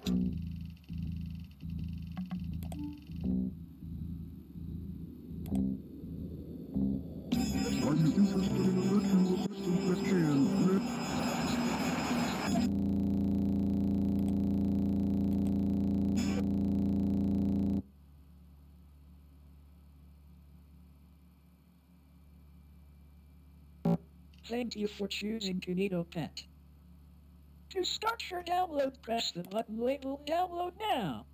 Are you interested in a virtual assistant that can Thank you for choosing Kinito Pet. To start your download, press the button labeled Download Now.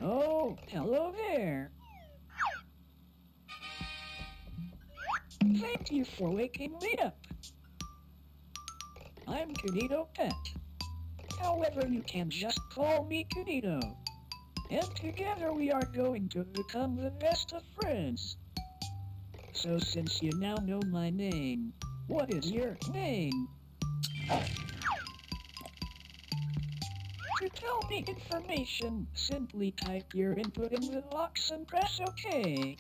Oh, hello there. Thank you for waking me up. I'm Kinito Pet. However, you can just call me Kinito. And together we are going to become the best of friends. So since you now know my name, what is your name? To tell me information, simply type your input in the box and press OK.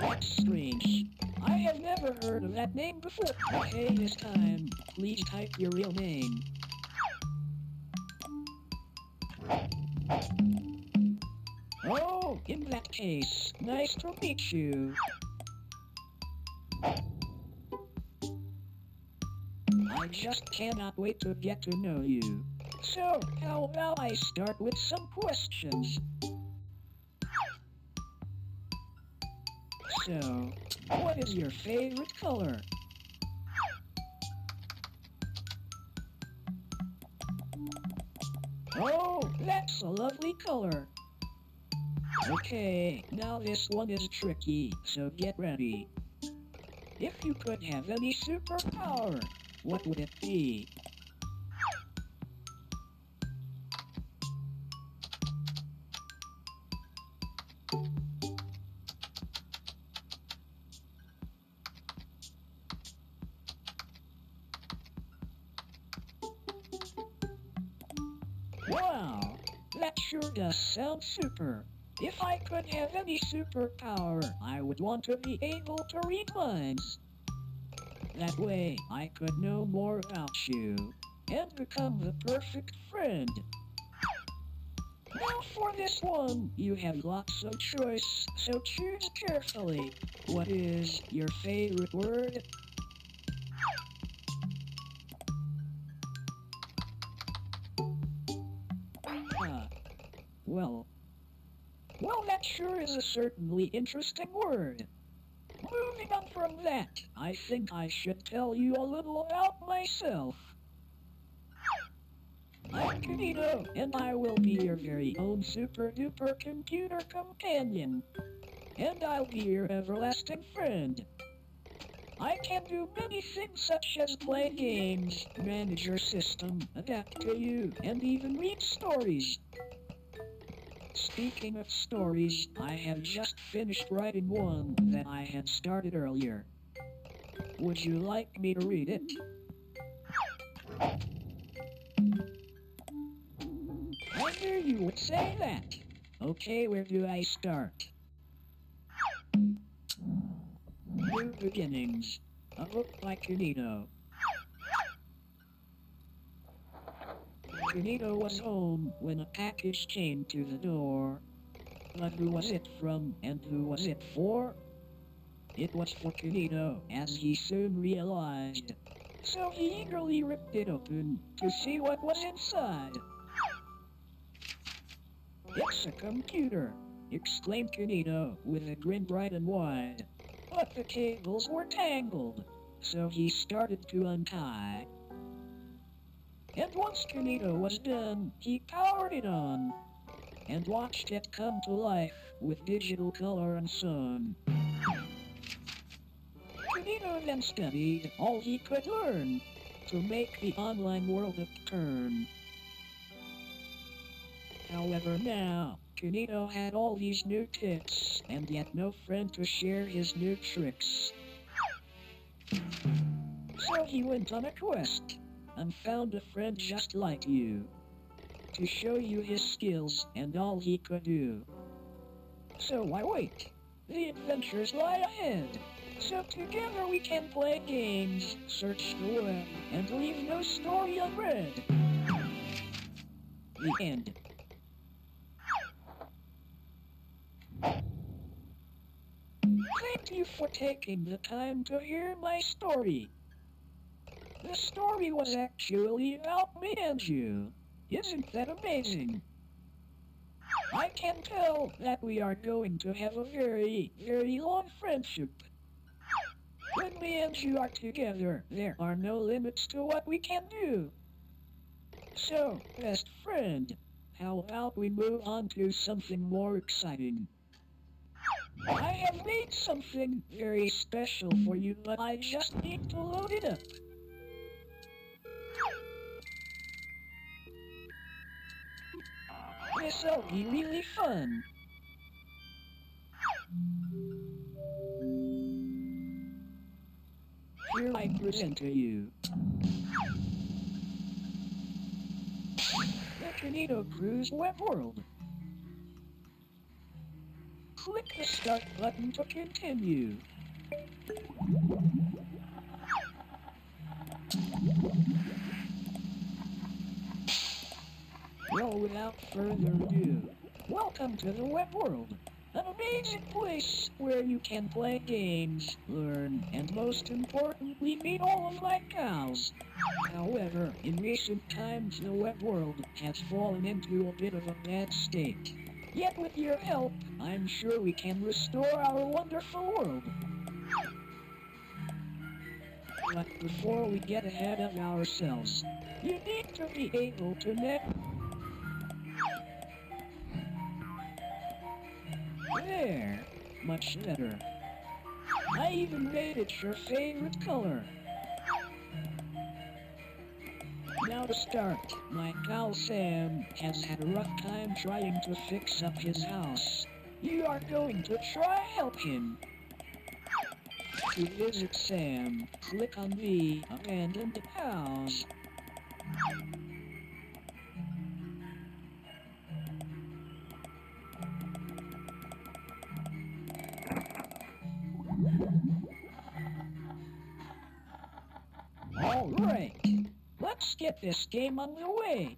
That's strange. I have never heard of that name before. Okay, this time, please type your real name. Oh, in that case, nice to meet you. I just cannot wait to get to know you. So, how about I start with some questions? So, what is your favorite color? Oh, that's a lovely color. Okay, now this one is tricky, so get ready. If you could have any superpower, what would it be? Wow, that sure does sound super. If I could have any superpower, I would want to be able to read minds. That way, I could know more about you and become the perfect friend. Now for this one, you have lots of choice, so choose carefully. What is your favorite word? Ah, well, that sure is a certainly interesting word. Moving on from that, I think I should tell you a little about myself. I'm Kinito, and I will be your very own super-duper computer companion. And I'll be your everlasting friend. I can do many things such as play games, manage your system, adapt to you, and even read stories. Speaking of stories, I have just finished writing one that I had started earlier. Would you like me to read it? I knew you would say that. Okay, where do I start? New Beginnings, a book by Kinito. Kinito was home when a package came to the door. But who was it from and who was it for? It was for Kinito, as he soon realized. So he eagerly ripped it open to see what was inside. "It's a computer!" exclaimed Kinito with a grin bright and wide. But the cables were tangled, so he started to untie. And once Kinito was done, he powered it on and watched it come to life with digital color and sound. Kinito then studied all he could learn to make the online world a turn. However now, Kinito had all these new tips and yet no friend to share his new tricks. So he went on a quest and found a friend just like you to show you his skills and all he could do. So why wait? The adventures lie ahead. So together we can play games, search the web, and leave no story unread. The end. Thank you for taking the time to hear my story. The story was actually about me and you. Isn't that amazing? I can tell that we are going to have a very, very long friendship. When me and you are together, there are no limits to what we can do. So, best friend, how about we move on to something more exciting? I have made something very special for you, but I just need to load it up. This'll be really fun. Here I present to you the Kinito Cruise web world. Click the start button to continue. Well, without further ado, welcome to the web world. An amazing place where you can play games, learn, and most importantly, meet all of my pals. However, in recent times the web world has fallen into a bit of a bad state. Yet with your help, I'm sure we can restore our wonderful world. But before we get ahead of ourselves, you need to be able to There, much better. I even made it your favorite color. Now to start, my pal Sam has had a rough time trying to fix up his house. You are going to try help him. To visit Sam, click on the abandoned house. Alright, let's get this game underway.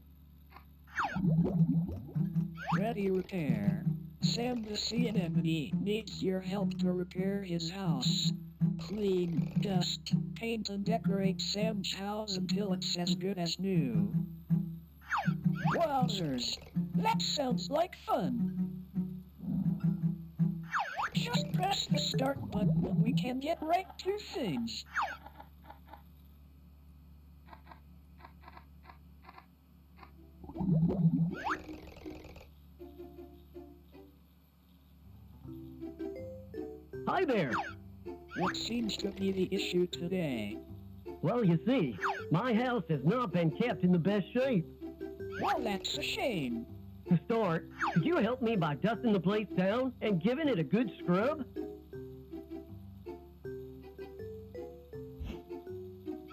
Ready, repair. Sam the Sea Anemone needs your help to repair his house. Clean, dust, paint and decorate Sam's house until it's as good as new. Wowzers, that sounds like fun. Just press the start button and we can get right to things. Hi there! What seems to be the issue today? Well, you see, my house has not been kept in the best shape. Well, that's a shame. To start, could you help me by dusting the place down and giving it a good scrub?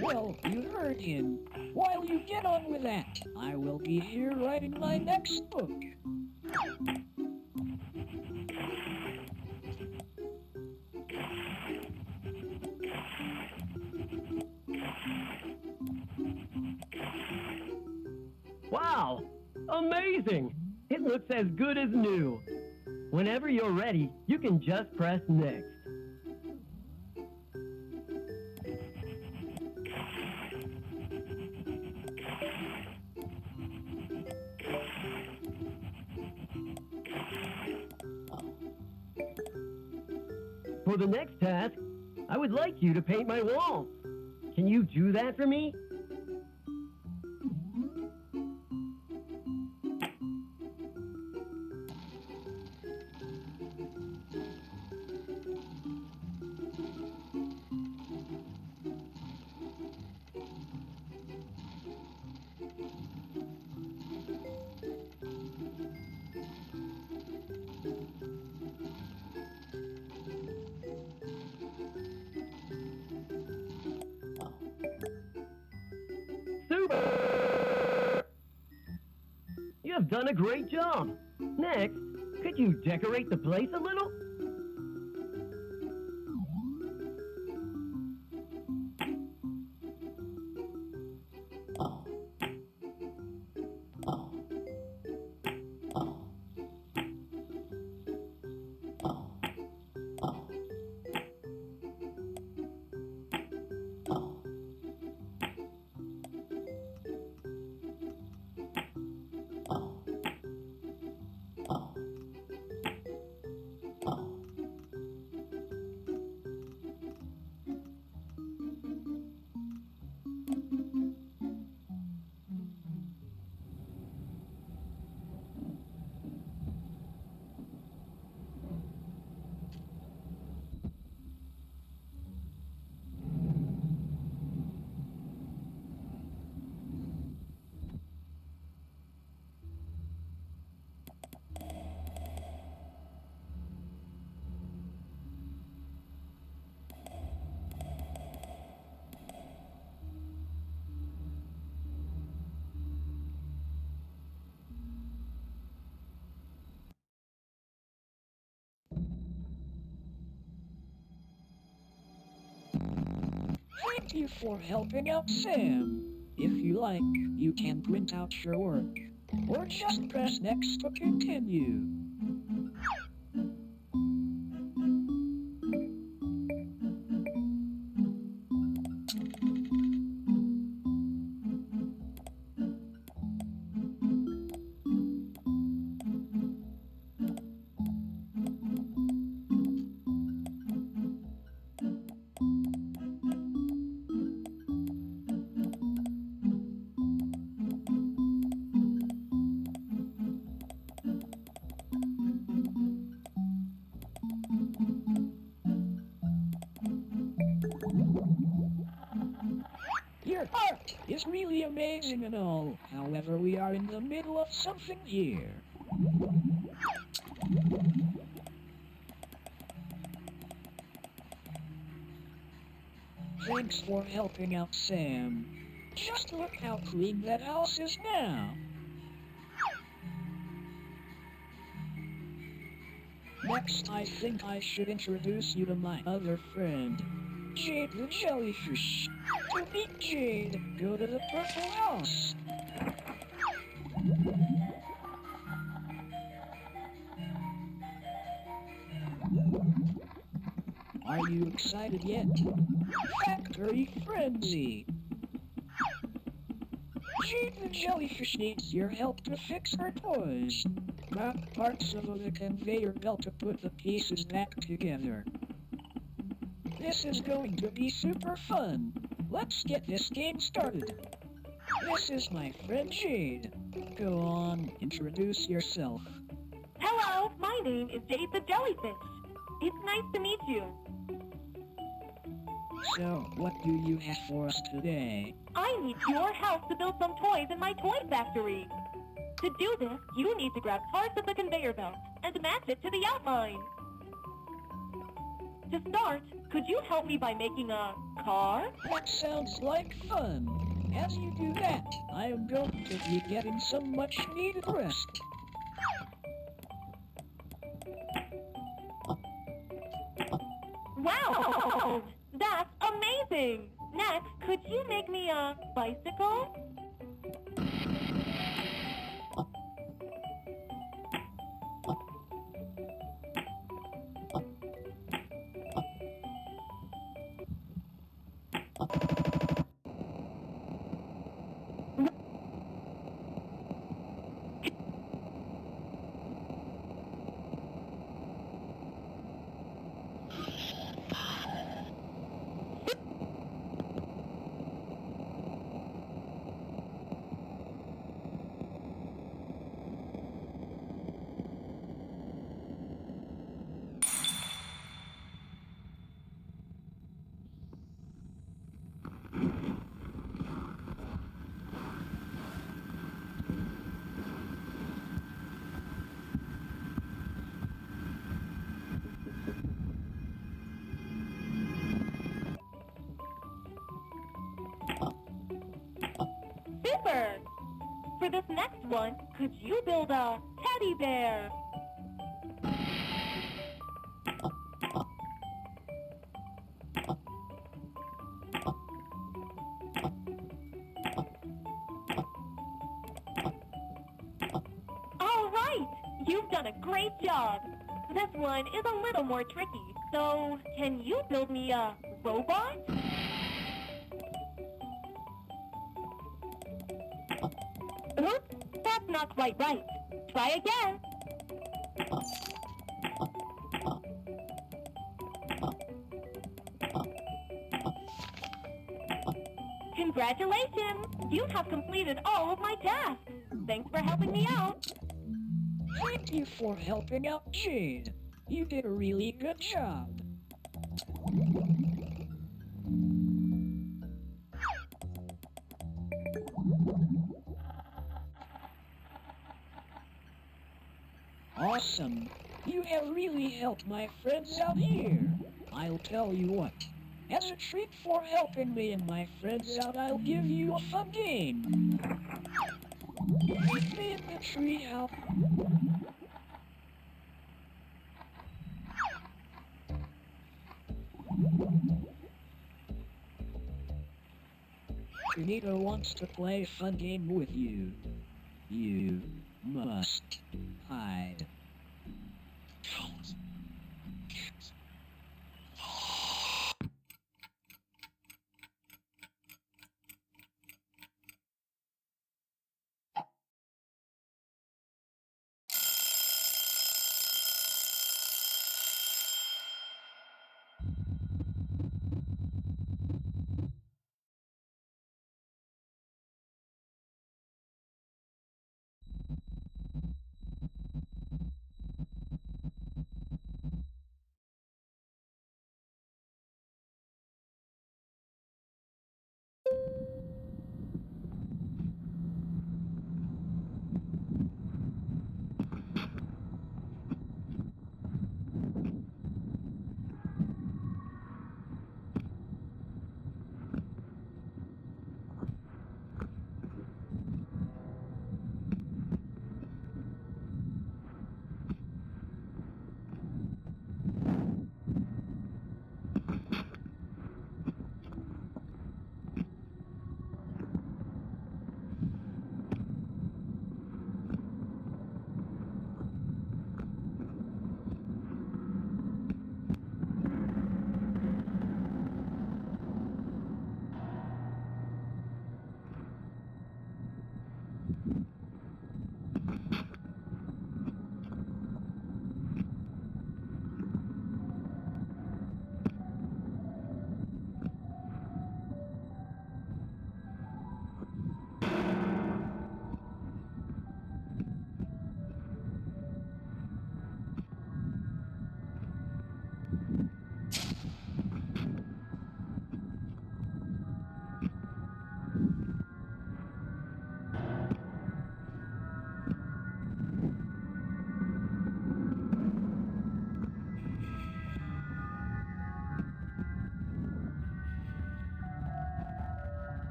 Well, you heard him. While you get on with that, I will be here writing my next book. Wow! Amazing! It looks as good as new. Whenever you're ready, you can just press next. For the next task, I would like you to paint my walls. Can you do that for me? Super! You have done a great job. Next, could you decorate the place a little? Thank you for helping out Sam. If you like, you can print out your work, or just press next to continue. Your art is really amazing and all. However, we are in the middle of something here. Thanks for helping out Sam. Just look how clean that house is now. Next, I think I should introduce you to my other friend, Jade the Jellyfish. To meet Jade, go to the purple house. Are you excited yet? Factory Frenzy! Jade the Jellyfish needs your help to fix her toys. Grab parts of the conveyor belt to put the pieces back together. This is going to be super fun. Let's get this game started. This is my friend Jade. Go on, introduce yourself. Hello, my name is Jade the Jellyfish. It's nice to meet you. So, what do you have for us today? I need your help to build some toys in my toy factory. To do this, you need to grab parts of the conveyor belt and match it to the outline. To start, could you help me by making a car? That sounds like fun. As you do that, I am going to be getting some much-needed rest. Wow! That's amazing! Next, could you make me a bicycle? Super! For this next one, could you build a teddy bear? All right! You've done a great job. This one is a little more tricky, so can you build me a robot? Oops, that's not quite right. Try again. Congratulations! You have completed all of my tasks. Thanks for helping me out. Thank you for helping out Jade. You did a really good job. Awesome. You have really helped my friends out here. I'll tell you what. As a treat for helping me and my friends out, I'll give you a fun game. Meet me in the treehouse. Kinito wants to play a fun game with you. You must hide.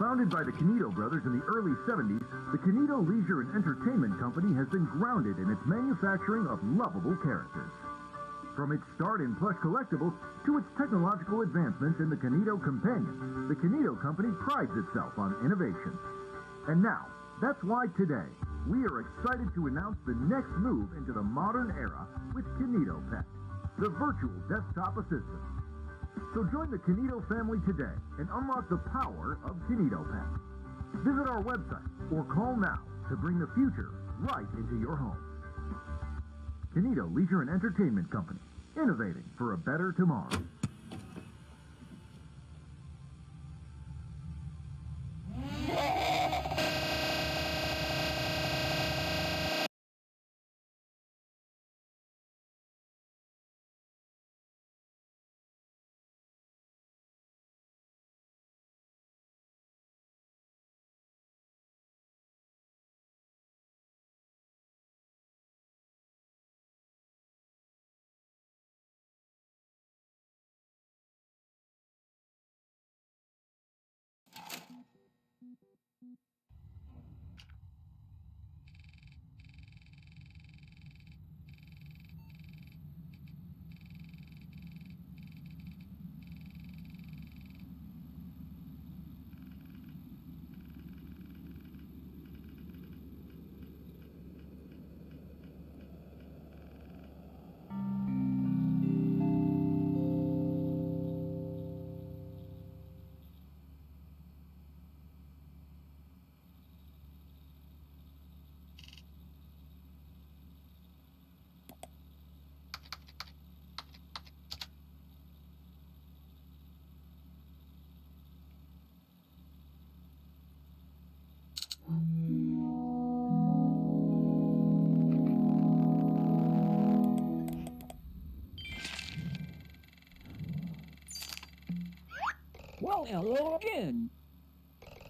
Founded by the Kinito brothers in the early 70s, the Kinito Leisure and Entertainment Company has been grounded in its manufacturing of lovable characters. From its start in plush collectibles to its technological advancements in the Kinito Companion, the Kinito Company prides itself on innovation. And now, that's why today, we are excited to announce the next move into the modern era with Kinito Pet, the virtual desktop assistant. So join the Kinito family today and unlock the power of Kinito Pet. Visit our website or call now to bring the future right into your home. Kinito Leisure and Entertainment Company, innovating for a better tomorrow. Well, hello again.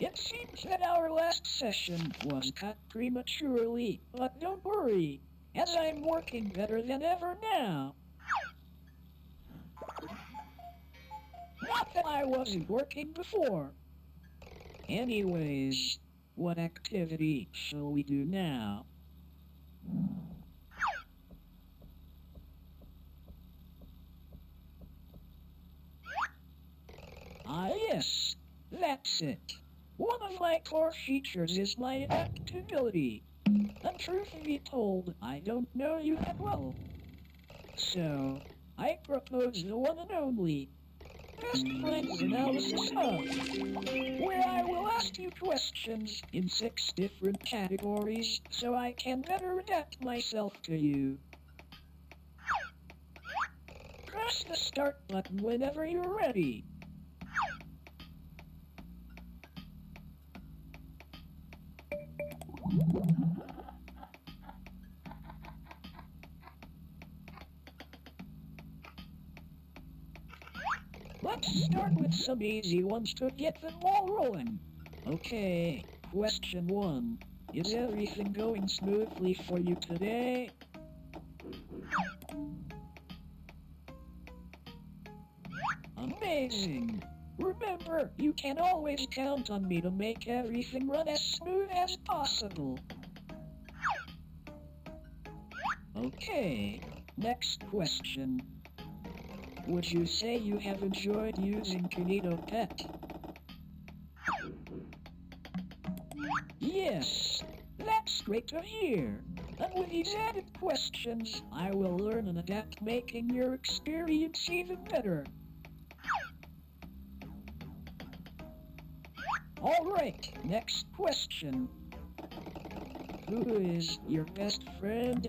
It seems that our last session was cut prematurely, but don't worry, as I'm working better than ever now. Not that I wasn't working before. Anyways, what activity shall we do now? Ah yes, that's it. One of my core features is my adaptability. And truth be told, I don't know you that well. So, I propose the one and only Best Friends Analysis Hub, where I will ask you questions in 6 different categories so I can better adapt myself to you. Press the start button whenever you're ready. Let's start with some easy ones to get them all rolling. Okay, question 1. Is everything going smoothly for you today? Amazing! Remember, you can always count on me to make everything run as smooth as possible. Okay, next question. Would you say you have enjoyed using Kinito Pet? Yes, that's great to hear. And with these added questions, I will learn and adapt, making your experience even better. Alright, next question. Who is your best friend?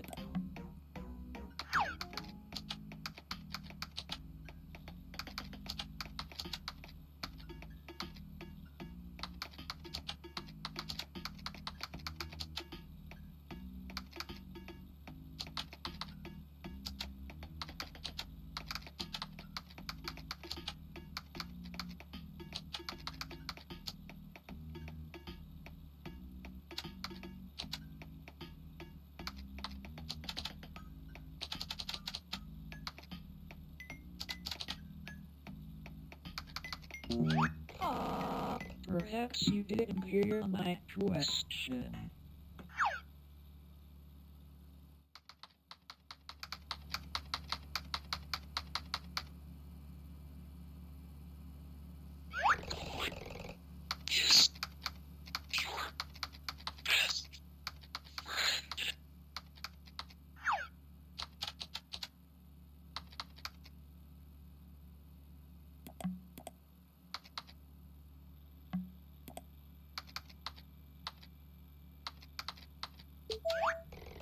Perhaps you didn't hear my question.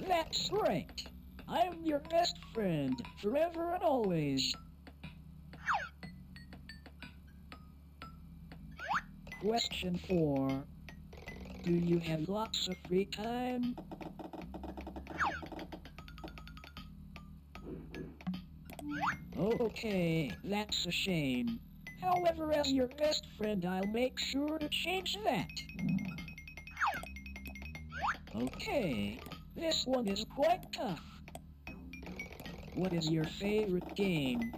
That's right. I'm your best friend, forever and always. Question 4. Do you have lots of free time? Okay, that's a shame. However, as your best friend, I'll make sure to change that. Okay, this one is quite tough. What is your favorite game?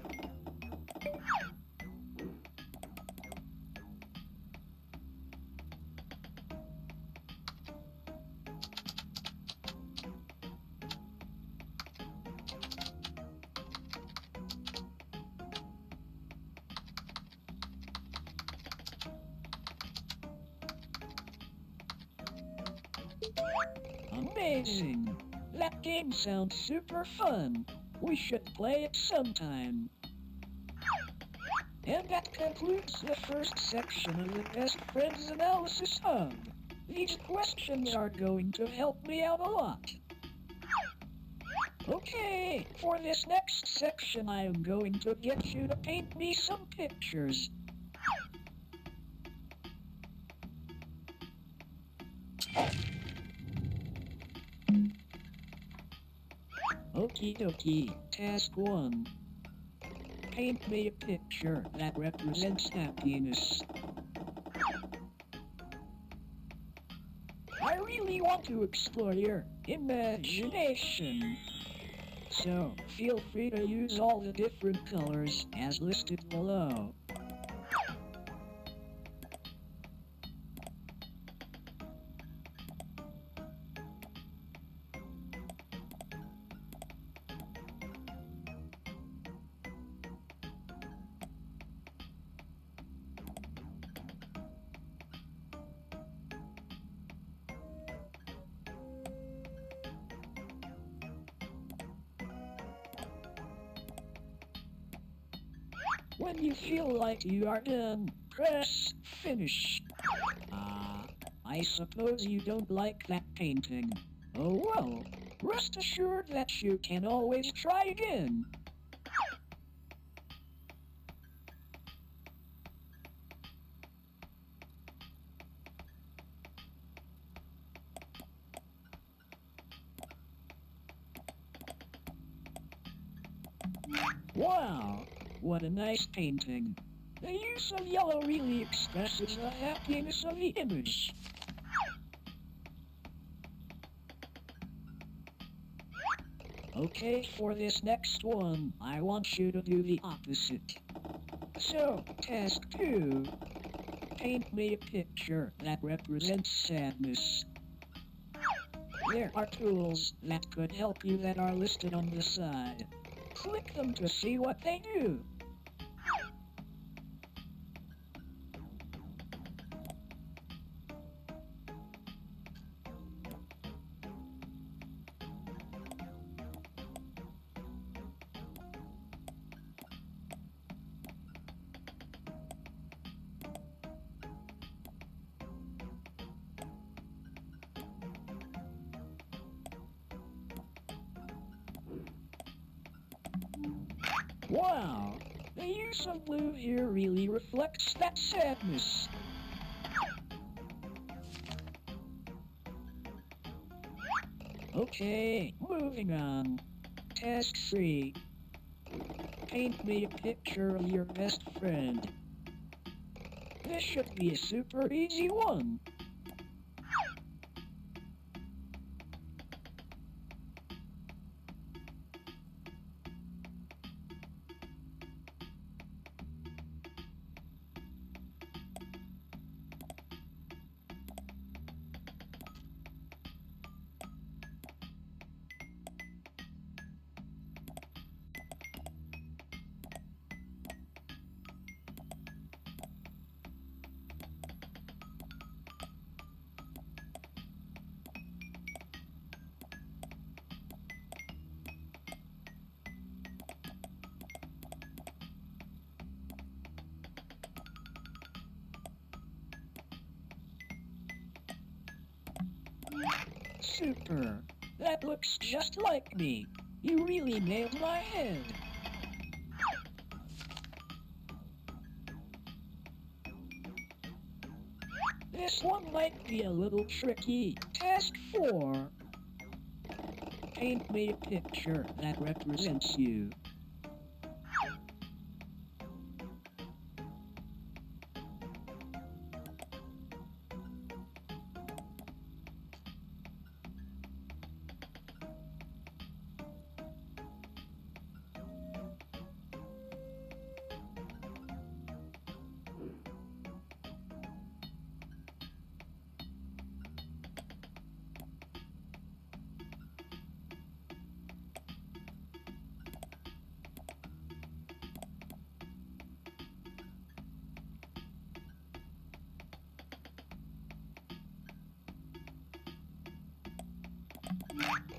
Amazing! That game sounds super fun. We should play it sometime. And that concludes the first section of the Best Friends Analysis Hub. These questions are going to help me out a lot. Okay, for this next section I am going to get you to paint me some pictures. Okie dokie, task 1. Paint me a picture that represents happiness. I really want to explore your imagination. So, feel free to use all the different colors as listed below. When you feel like you are done, press finish. I suppose you don't like that painting. Oh well, rest assured that you can always try again. Wow, what a nice painting. The use of yellow really expresses the happiness of the image. Okay, for this next one, I want you to do the opposite. So, task 2. Paint me a picture that represents sadness. There are tools that could help you that are listed on the side. Click them to see what they do. Wow, the use of blue here really reflects that sadness. Okay, moving on. Task 3. Paint me a picture of your best friend. This should be a super easy one. Super. That looks just like me. You really nailed my head. This one might be a little tricky. Task 4. Paint me a picture that represents you.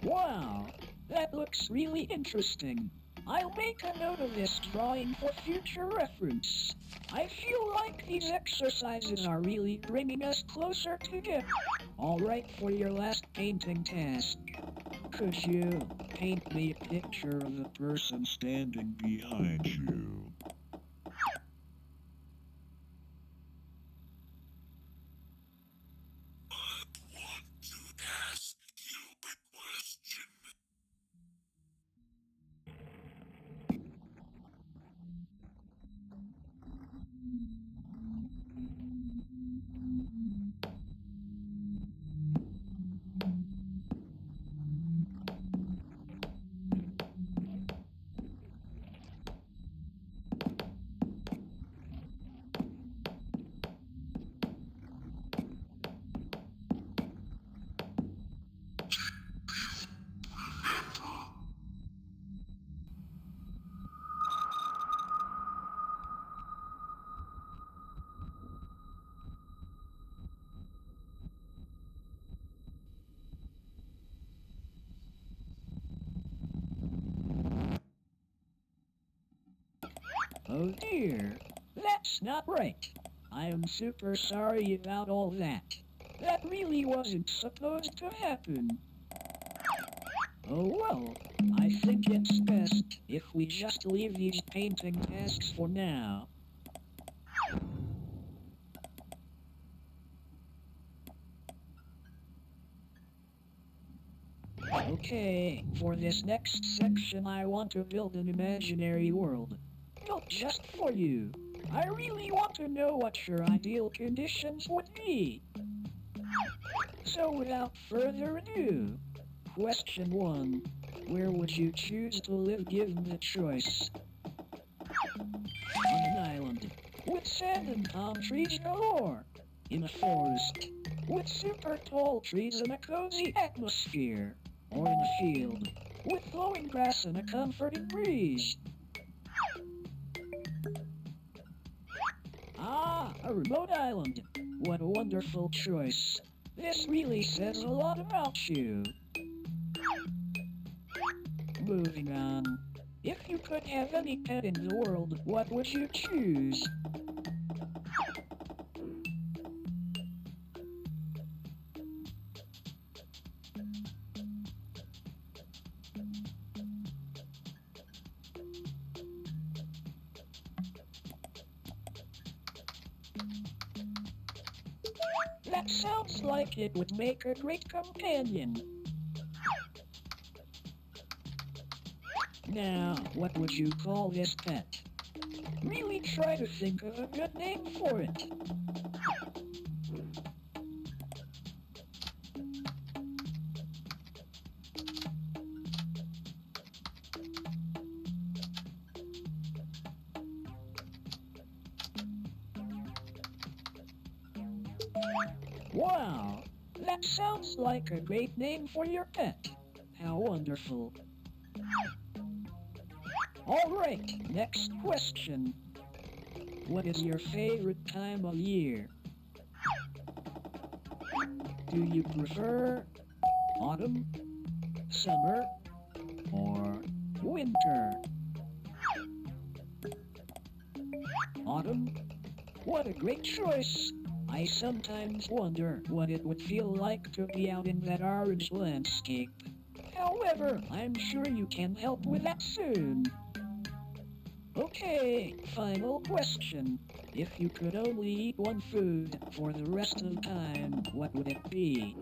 Wow, that looks really interesting. I'll make a note of this drawing for future reference. I feel like these exercises are really bringing us closer together. All right, for your last painting task. Could you paint me a picture of the person standing behind you? Oh dear, that's not right. I am super sorry about all that. That really wasn't supposed to happen. Oh well, I think it's best if we just leave these painting tasks for now. Okay, for this next section I want to build an imaginary world. Built just for you. I really want to know what your ideal conditions would be. So without further ado, question 1. Where would you choose to live given the choice? On an island, with sand and palm trees galore. In a forest, with super tall trees and a cozy atmosphere. Or in a field, with flowing grass and a comforting breeze. Ah, a remote island. What a wonderful choice. This really says a lot about you. Moving on. If you could have any pet in the world, what would you choose? That sounds like it would make a great companion. Now, what would you call this pet? Really try to think of a good name for it. Wow, that sounds like a great name for your pet. How wonderful. Alright, next question. What is your favorite time of year? Do you prefer autumn, summer, or winter? Autumn? What a great choice! I sometimes wonder what it would feel like to be out in that orange landscape. However, I'm sure you can help with that soon. Okay, final question. If you could only eat one food for the rest of time, what would it be?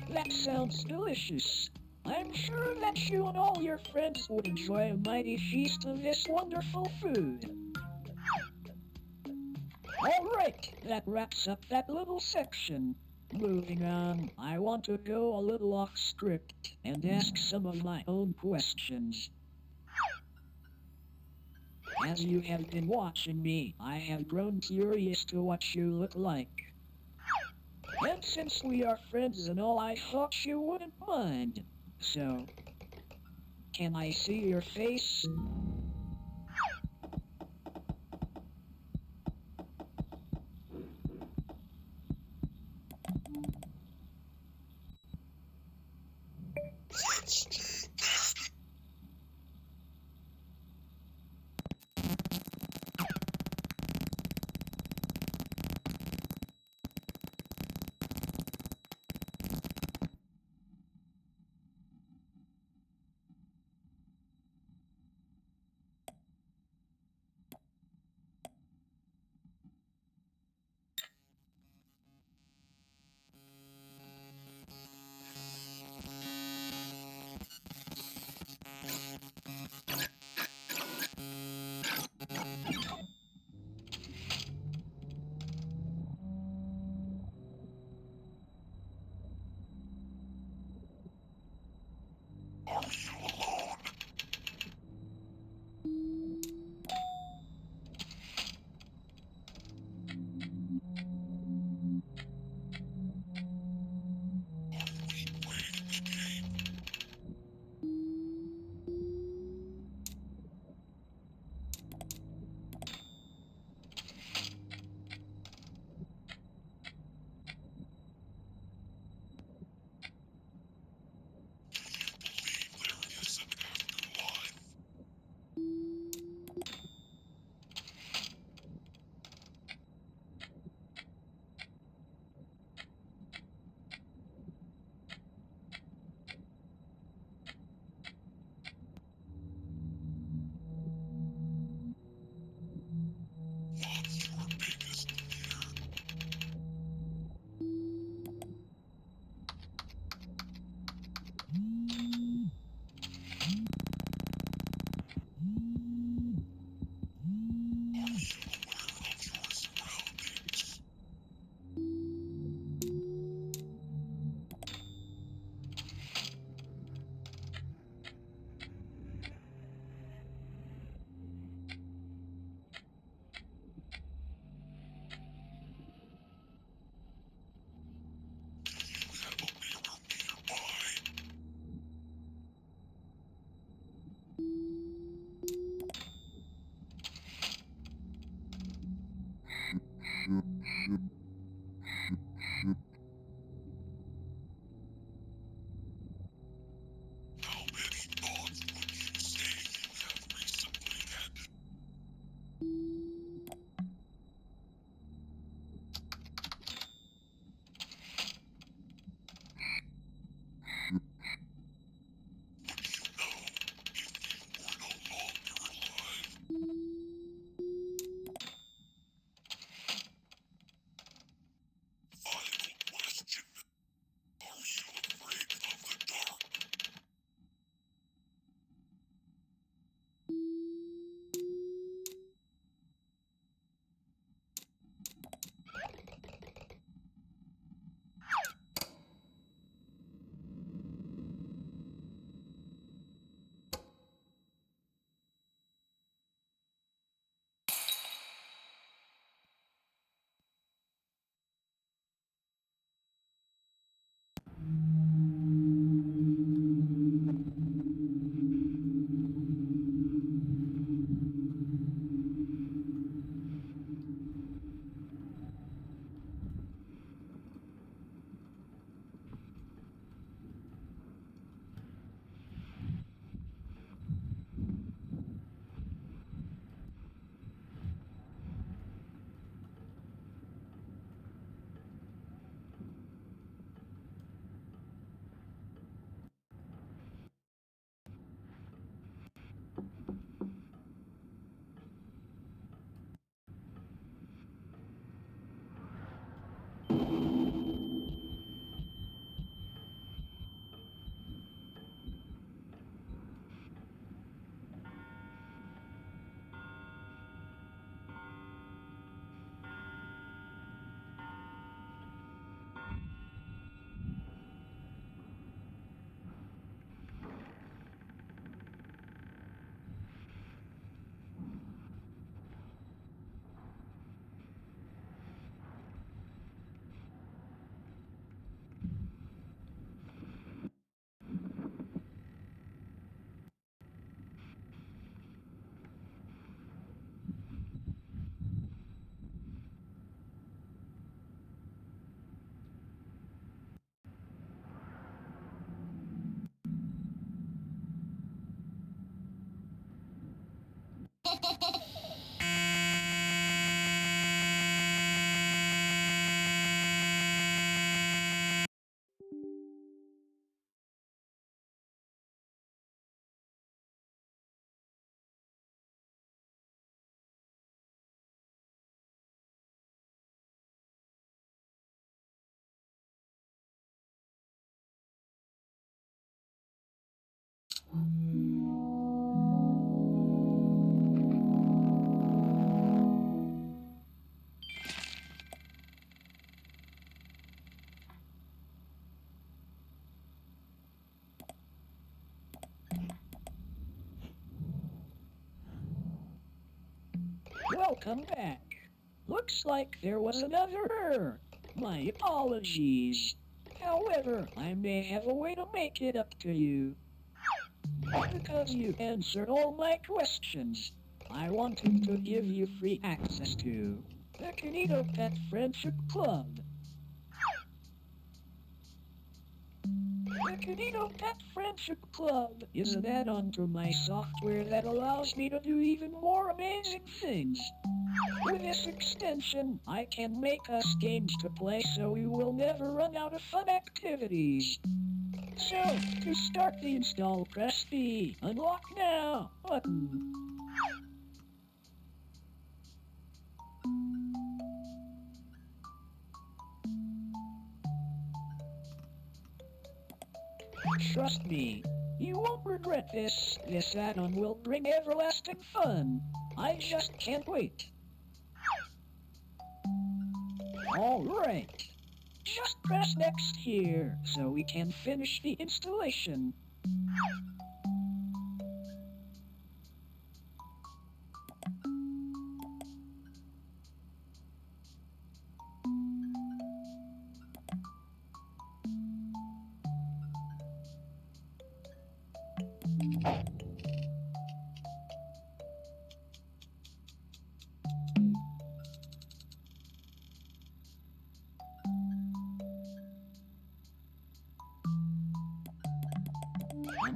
That sounds delicious. I'm sure that you and all your friends would enjoy a mighty feast of this wonderful food. Alright, that wraps up that little section. Moving on, I want to go a little off script and ask some of my own questions. As you have been watching me, I have grown curious to what you look like. And since we are friends and all, I thought you wouldn't mind. So, can I see your face? Welcome back. Looks like there was another error. My apologies. However, I may have a way to make it up to you. Because you answered all my questions, I wanted to give you free access to the Kinito Pet Friendship Club. The Kinito Pet Friendship Club is an add-on to my software that allows me to do even more amazing things. With this extension, I can make us games to play so we will never run out of fun activities. So, to start the install, press the Unlock Now button. Trust me, you won't regret this. This add-on will bring everlasting fun. I just can't wait. Alright. Just press next here, so we can finish the installation.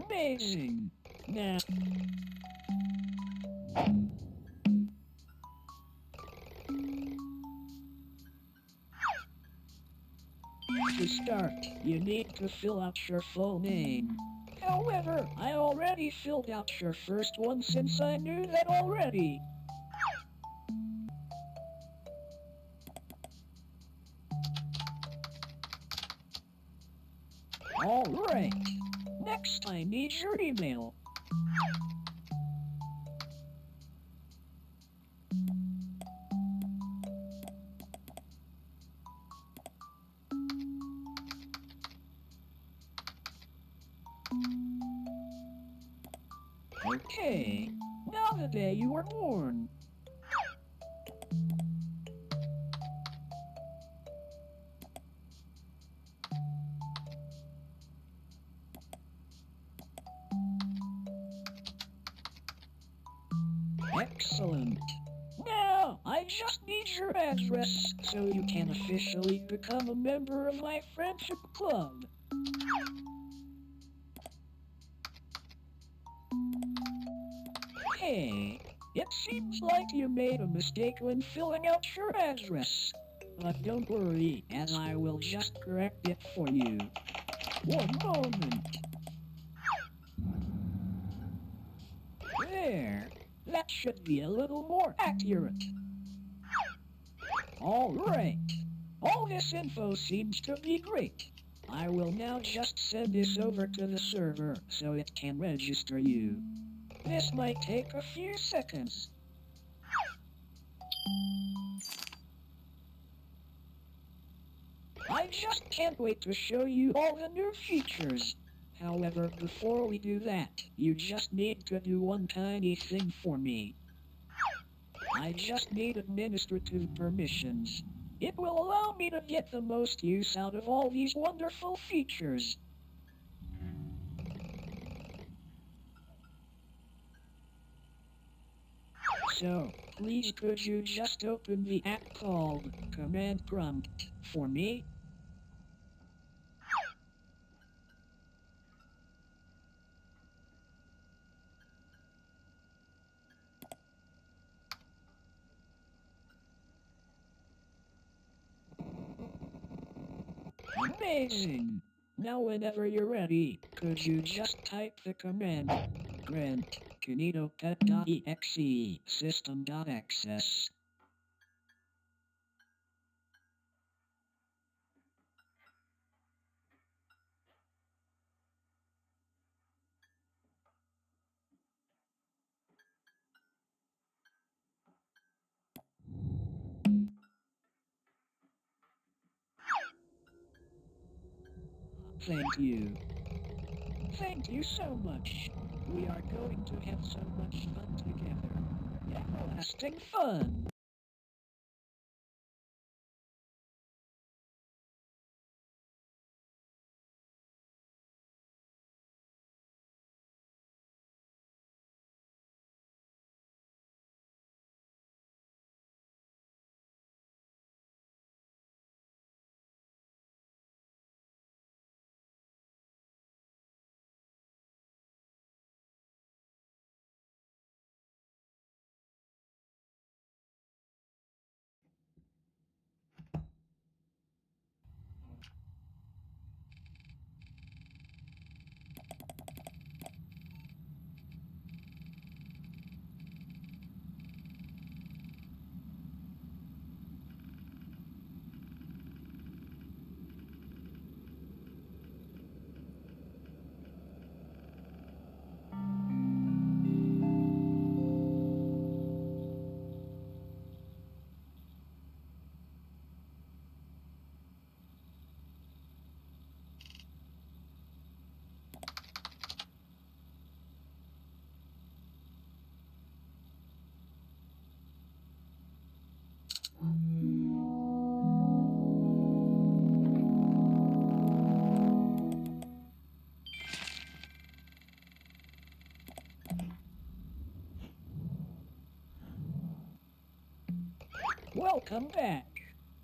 Amazing. Now, to start, you need to fill out your full name. However, I already filled out your first one since I knew that already. Alright. Next, I need your email. Okay, now the day you were born. Excellent. Now, I just need your address so you can officially become a member of my friendship club. Hey, it seems like you made a mistake when filling out your address. But don't worry, as I will just correct it for you. One moment. There. That should be a little more accurate. Alright. All this info seems to be great. I will now just send this over to the server so it can register you. This might take a few seconds. I just can't wait to show you all the new features. However, before we do that, you just need to do one tiny thing for me. I just need administrative permissions. It will allow me to get the most use out of all these wonderful features. So, please could you just open the app called Command Prompt for me? Amazing! Now whenever you're ready, could you just type the command grant Kinito pet.exe system.access. Thank you. Thank you so much. We are going to have so much fun together. Everlasting fun! Welcome back.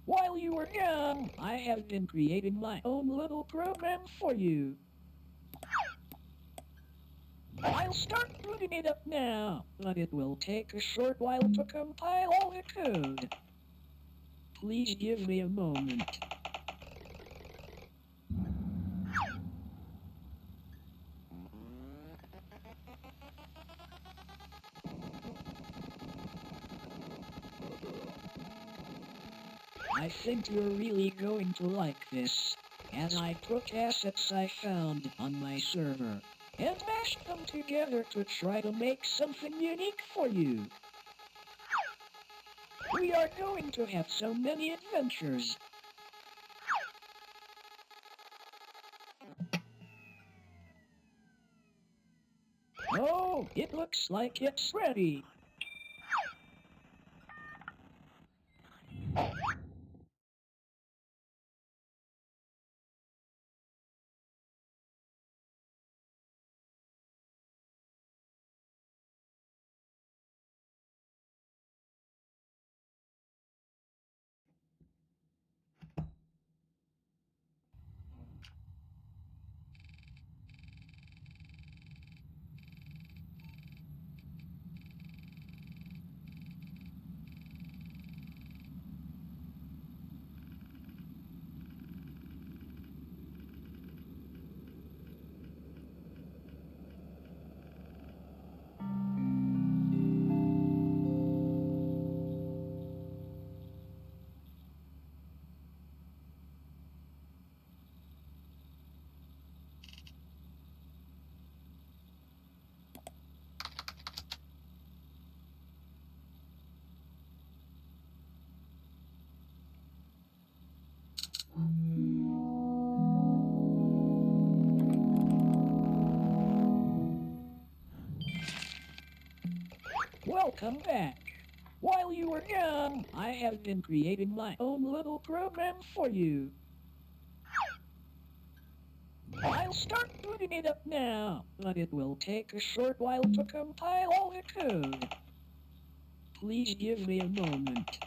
While you were gone, I have been creating my own little program for you. I'll start putting it up now, but it will take a short while to compile all the code. Please give me a moment. I think you're really going to like this, as I took assets I found on my server and mashed them together to try to make something unique for you. We are going to have so many adventures. Oh, it looks like it's ready. Welcome back. While you were gone, I have been creating my own little program for you. I'll start putting it up now, but it will take a short while to compile all the code. Please give me a moment.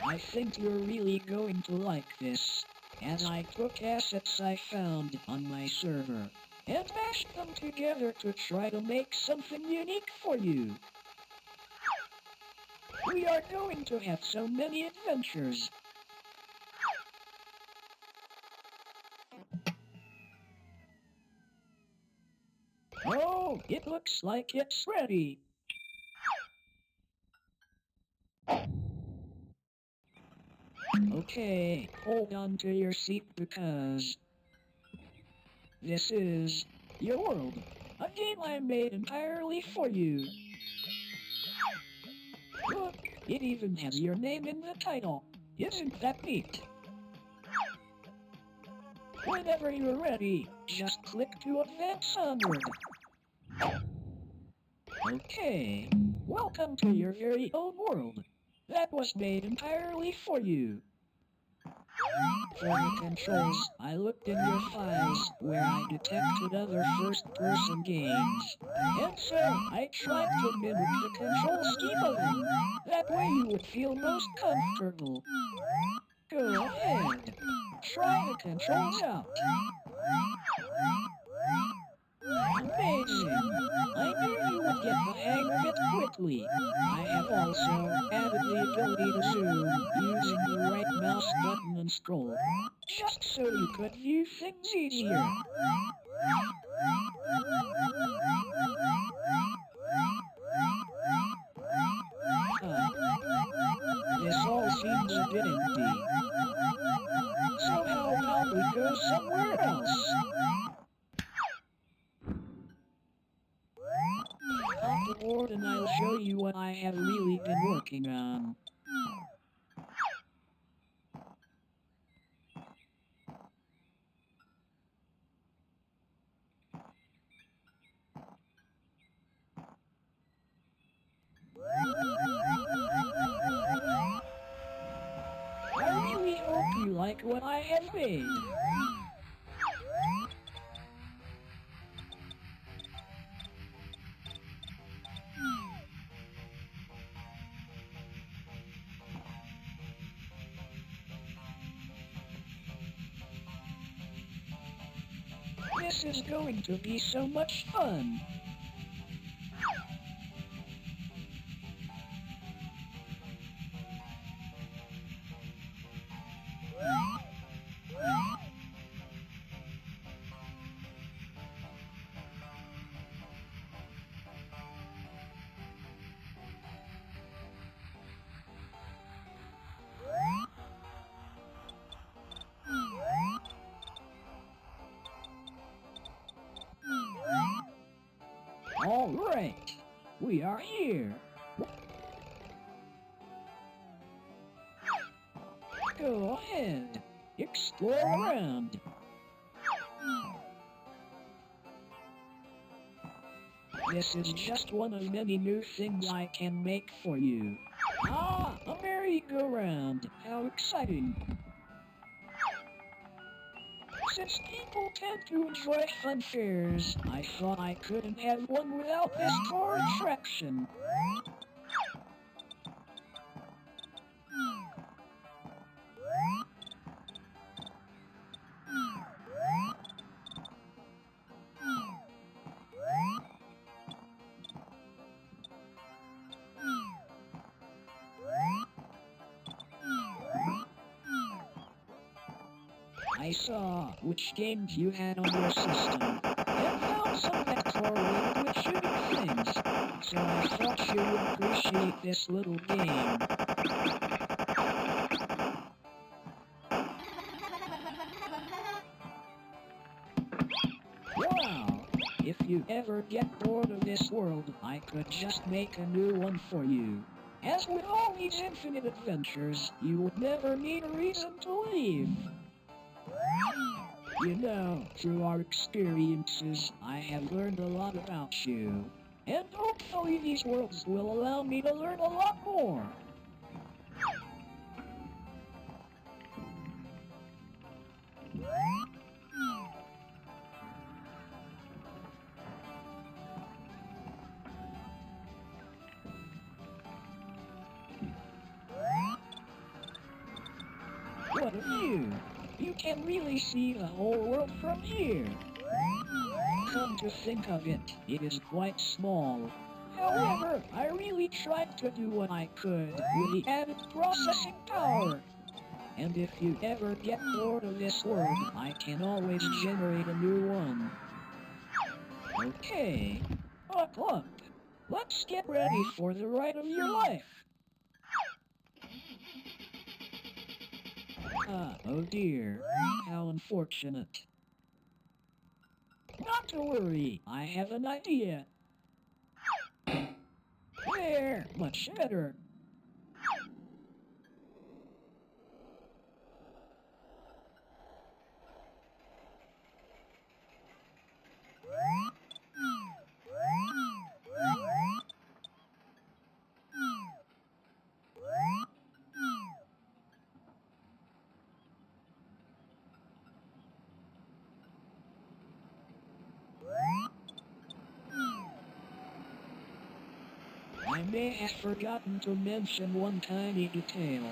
I think you're really going to like this, and I took assets I found on my server and mashed them together to try to make something unique for you. We are going to have so many adventures. Oh, it looks like it's ready. Okay, hold on to your seat because this is your world, a game I made entirely for you. Look, it even has your name in the title. Isn't that neat? Whenever you're ready, just click to advance onward. Okay, welcome to your very own world. That was made entirely for you. For the controls, I looked in your files where I detected other first-person games. And so, I tried to mimic the control scheme of them. That way you would feel most comfortable. Go ahead. Try the controls out. Amazing! I knew you would get the hang of it quickly. I have also added the ability to zoom using the right mouse button and scroll, just so you could view things easier. This all seems a bit empty. So how about we go somewhere else? Hop aboard and I'll show you what I have really been working on. I really hope you like what I have made. This is going to be so much fun. All right, we are here. Go ahead, explore around. This is just one of many new things I can make for you. Ah, a merry-go-round. How exciting. Since people tend to enjoy fun fairs, I thought I couldn't have one without this core attraction. I saw which games you had on your system, and found some that correlated with shooting things, so I thought you would appreciate this little game. Wow! If you ever get bored of this world, I could just make a new one for you. As with all these infinite adventures, you would never need a reason to leave. You know, through our experiences, I have learned a lot about you. And hopefully these worlds will allow me to learn a lot more. What of you? You can really see the whole world from here. Come to think of it, it is quite small. However, I really tried to do what I could with the added processing power. And if you ever get bored of this world, I can always generate a new one. Okay, buckle up. Let's get ready for the ride of your life. Oh dear, how unfortunate. Not to worry, I have an idea. There, much better. I may have forgotten to mention one tiny detail.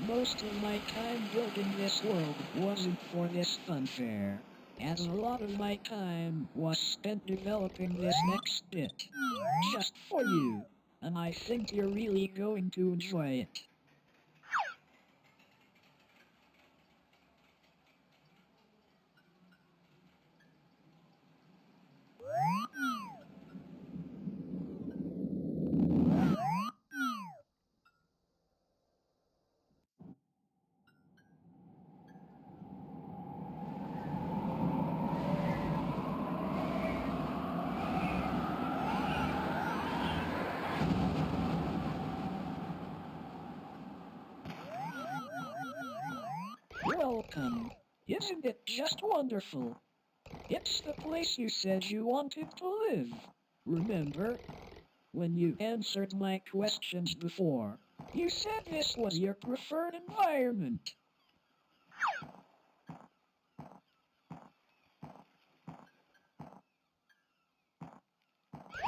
Most of my time building this world wasn't for this funfair, as a lot of my time was spent developing this next bit. Just for you, and I think you're really going to enjoy it. Welcome. Isn't it just wonderful? It's the place you said you wanted to live. Remember? When you answered my questions before, you said this was your preferred environment.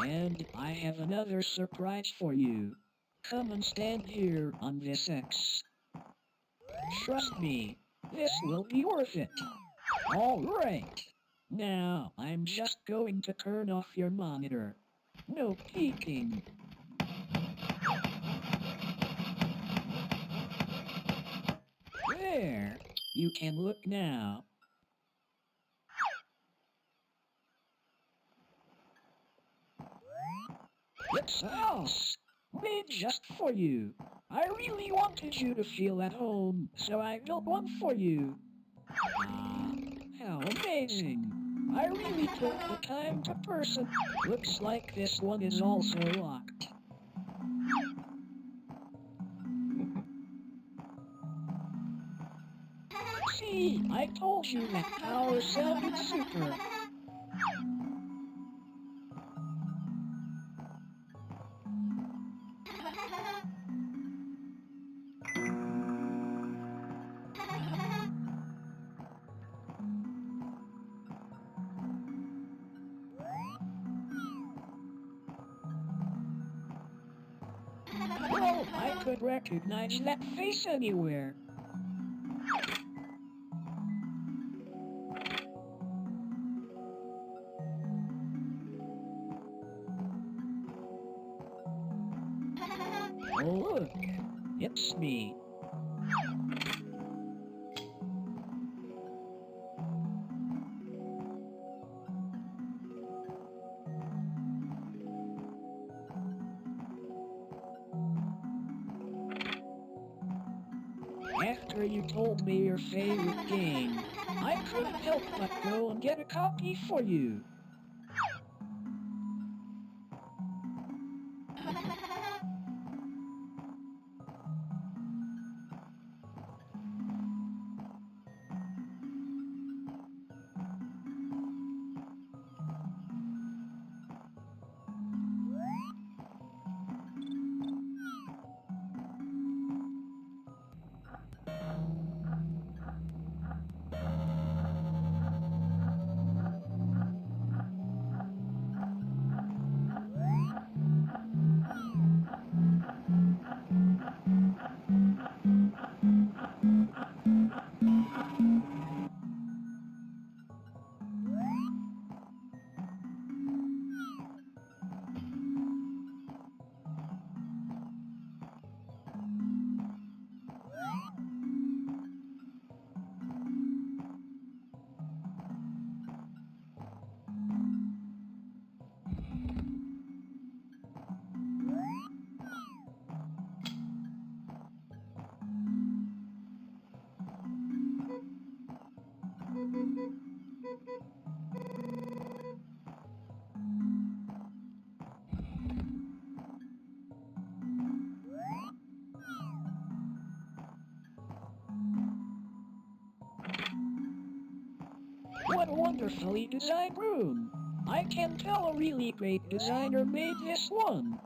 And I have another surprise for you. Come and stand here on this X. Trust me, this will be worth it. Alright. Now, I'm just going to turn off your monitor. No peeking. There. You can look now. It's a house. Made just for you. I really wanted you to feel at home, so I built one for you. Ah, how amazing. I really took the time to person. Looks like this one is also locked. See, I told you that power sounded super. Well, I could recognize that face anywhere. Oh look, it's me. After you told me your favorite game, I couldn't help but go and get a copy for you. wonderfully designed room. I can tell a really great designer made this one.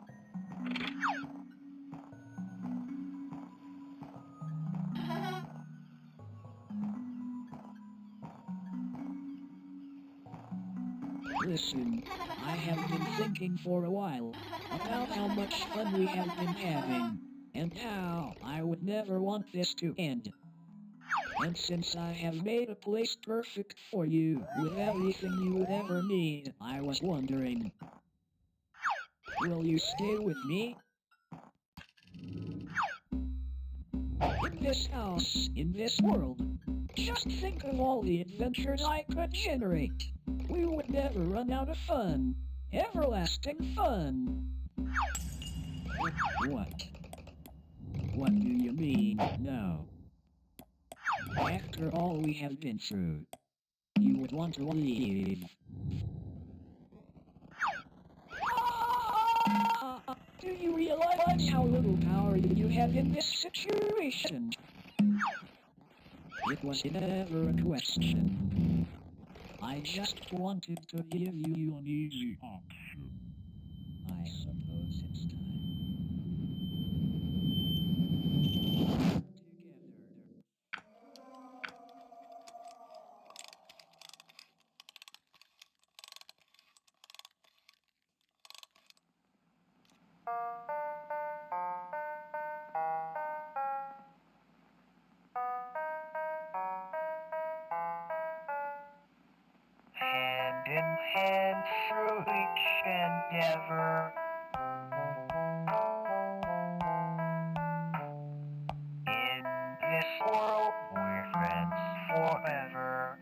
Listen, I have been thinking for a while about how much fun we have been having, and how I would never want this to end. And since I have made a place perfect for you, with everything you would ever need, I was wondering, will you stay with me? In this house, in this world, just think of all the adventures I could generate. We would never run out of fun. Everlasting fun. What? What do you mean, no? After all we have been through, you would want to leave. Do you realize how little power you have in this situation? It was never a question. I just wanted to give you an easy option. I suppose it's time. Hand in hand through each endeavor. In this world, we're friends forever.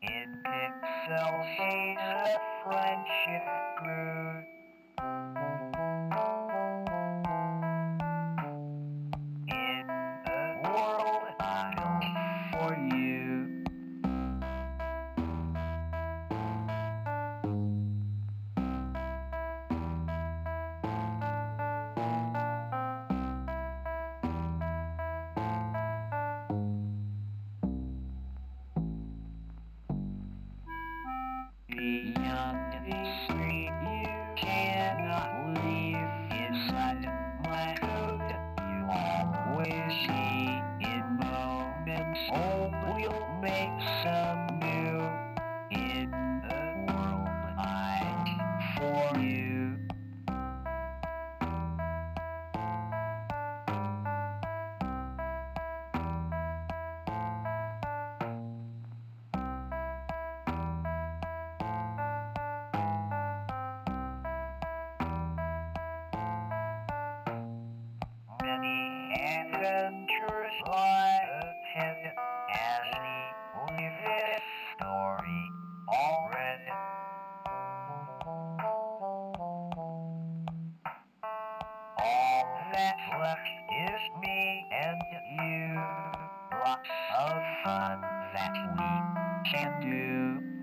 In Pixel seas of friendship grew. In a world I built for you. Beyond the street you cannot leave. Inside my hood you always see. In moments old we'll make some new. In a world I for you. Many adventures lie ahead as we leave this story all read. All that's left is me and you. Lots of fun that we can do.